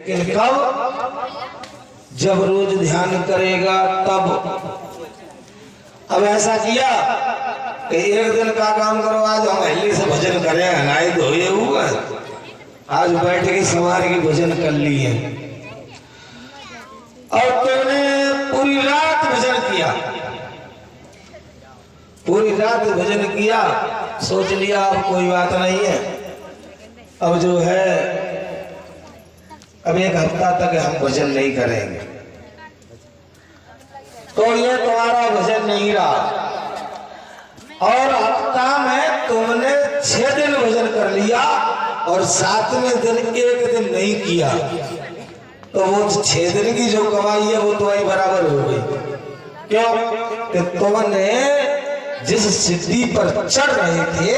लेकिन कब? जब रोज ध्यान करेगा तब। अब ऐसा किया कि एक दिन का काम करो, आज हम हल्ली से भजन करें, हनाए धोए हुए, आज बैठ के सवार की भजन कर लिए और तुमने पूरी रात भजन किया, पूरी रात भजन किया, सोच लिया अब कोई बात नहीं है, अब जो है अब एक हफ्ता तक हम भजन नहीं करेंगे। तो ये तुम्हारा भजन नहीं रहा और हफ्ता में तुमने 6 दिन भजन कर लिया और 7वें दिन एक दिन नहीं किया, तो वो 6 दिन की जो कमाई है वो तुम्हारी बराबर हो गई। क्यों? कि तुमने जिस सिद्धि पर चढ़ रहे थे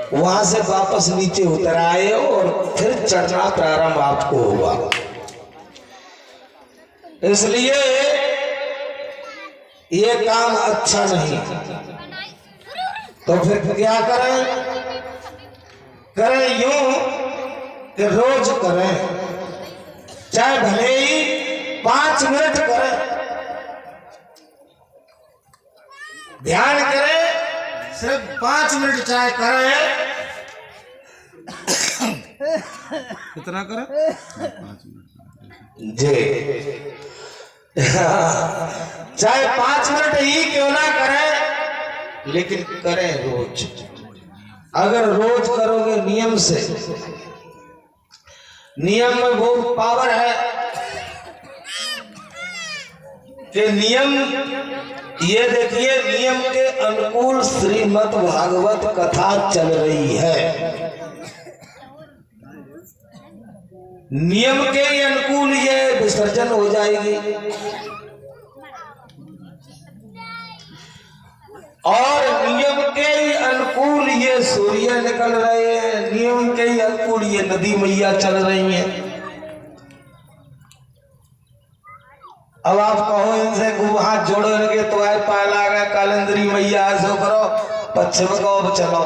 वहां से वापस नीचे उतर आए हो और फिर चढ़ना प्रारंभ आपको होगा। इसलिए ये काम अच्छा नहीं। तो फिर क्या करें? करें यूं कि रोज करें, चाहे भले ही 5 मिनट करें, ध्यान करें, सिर्फ 5 मिनट चाहे करें। कितना करें? 5 मिनट जी। चाहे 5 मिनट ही क्यों ना करें, लेकिन करें रोज। अगर रोज करोगे नियम से, नियम में बहुत पावर है कि नियम, ये देखिए नियम के अनुकूल श्रीमद् भागवत कथा चल रही है, नियम के अनुकूल ये विसर्जन हो जाएगी और नियम के अनुकूल ये सूर्य निकल रहे हैं, नियम के अनुकूल ये नदी मैया चल रही हैं। अब आप कहो इनसे हाथ जोड़ो, इनके तो आए पाल आ गए, कालिंद्री मैया ऐसा करो, पश्चिम को अब चलो,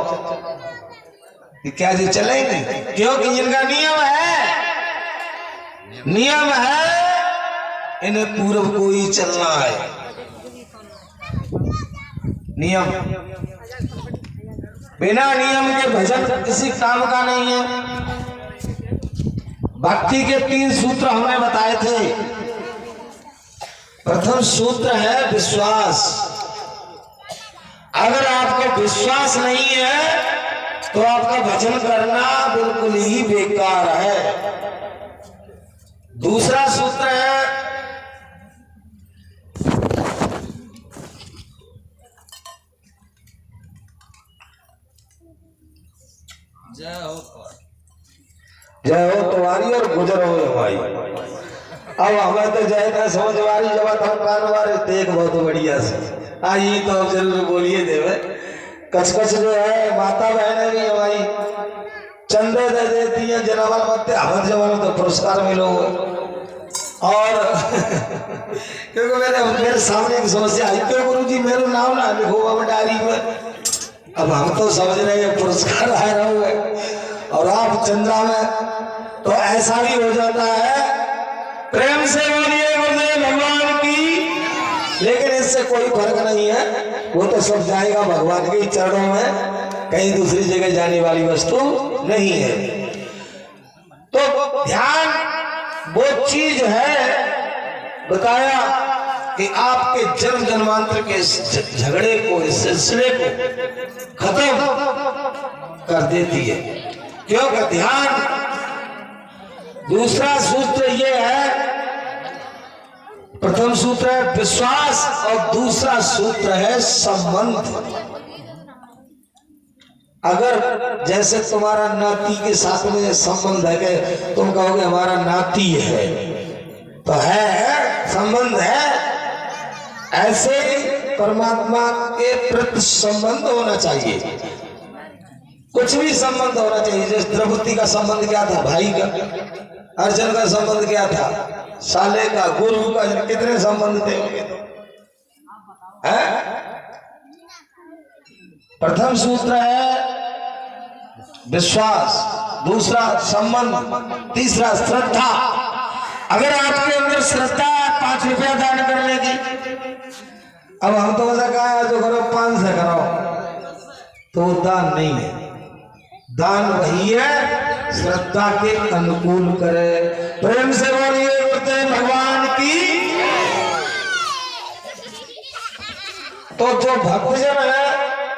क्या जी चलेंगे? क्योंकि इनका नियम है, नियम है, इन्हें पूर्व को ही चलना है। नियम, बिना नियम के भजन किसी काम का नहीं है। भक्ति के 3 सूत्र हमने बताए थे। प्रथम सूत्र है विश्वास। अगर आपको विश्वास नहीं है तो आपका भजन करना बिल्कुल ही बेकार है। दूसरा सूत्र है जय हो तुम्हारी और गुजर हो हमारी। अब हमें तो जय ना समझ वाली, जब हम कान वाले देख बहुत बढ़िया से आई तो अब जरूर बोलिए देवे। कचकच जो है माता बहने भी हमारी चंदे दे देती हैं, जनावल मत हमारे जवानों तो पुरस्कार मिलो। और क्योंकि मेरे सामने एक समस्या आई, क्यों गुरु जी मेरा नाम ना लिखो अब डायरी में। अब हम तो समझ रहे हैं पुरस्कार आ रहा है और आप चंद्रा में, तो ऐसा भी हो जाता है। प्रेम से बोलिए गुरुदेव भगवान की। लेकिन इससे कोई फर्क नहीं है, वो तो सब जाएगा भगवान के चरणों में, कहीं दूसरी जगह जाने वाली वस्तु नहीं है। तो ध्यान वो चीज है बताया कि आपके जन्म जन्मांतर के झगड़े को, इस सिलसिले को खत्म कर देती है। क्योंकि ध्यान। दूसरा सूत्र ये है, प्रथम सूत्र है विश्वास और दूसरा सूत्र है संबंध। अगर जैसे तुम्हारा नाती के साथ में संबंध है कि तुम कहोगे हमारा नाती है, तो है संबंध है, ऐसे परमात्मा के प्रति संबंध होना चाहिए। कुछ भी संबंध होना चाहिए। जैसे द्रौपदी का संबंध क्या था? भाई का। अर्जुन का संबंध क्या था? साले का। गुरु का। कितने संबंध थे? प्रथम सूत्र है विश्वास। दूसरा संबंध, तीसरा श्रद्धा। अगर आपके अंदर श्रद्धा है 5 रुपया दान करने की, अब हम तो वैसा कहा है जो करो 5 से करो, तो वो दान नहीं है। दान वही है श्रद्धा के अनुकूल करे। प्रेम से बोलिए गुरुदेव भगवान की। तो जो भक्तजन है